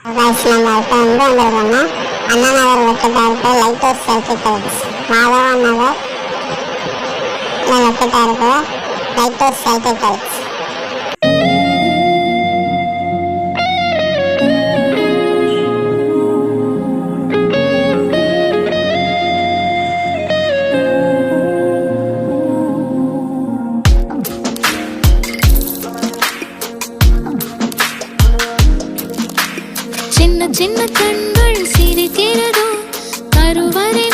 Guys நம்ம இப்போ வந்திருக்கோம்னா அண்ணா நகர் லொக்கேட்டாக இருக்கிற light house selfie guys Madhavan Nagar லொக்கேட்டாக இருக்கிற லைட் ஹவுஸ் செல்ஃபி கைஸ். சின்ன சின்ன கண்கள் சிரிக்கிறதோ கருவறை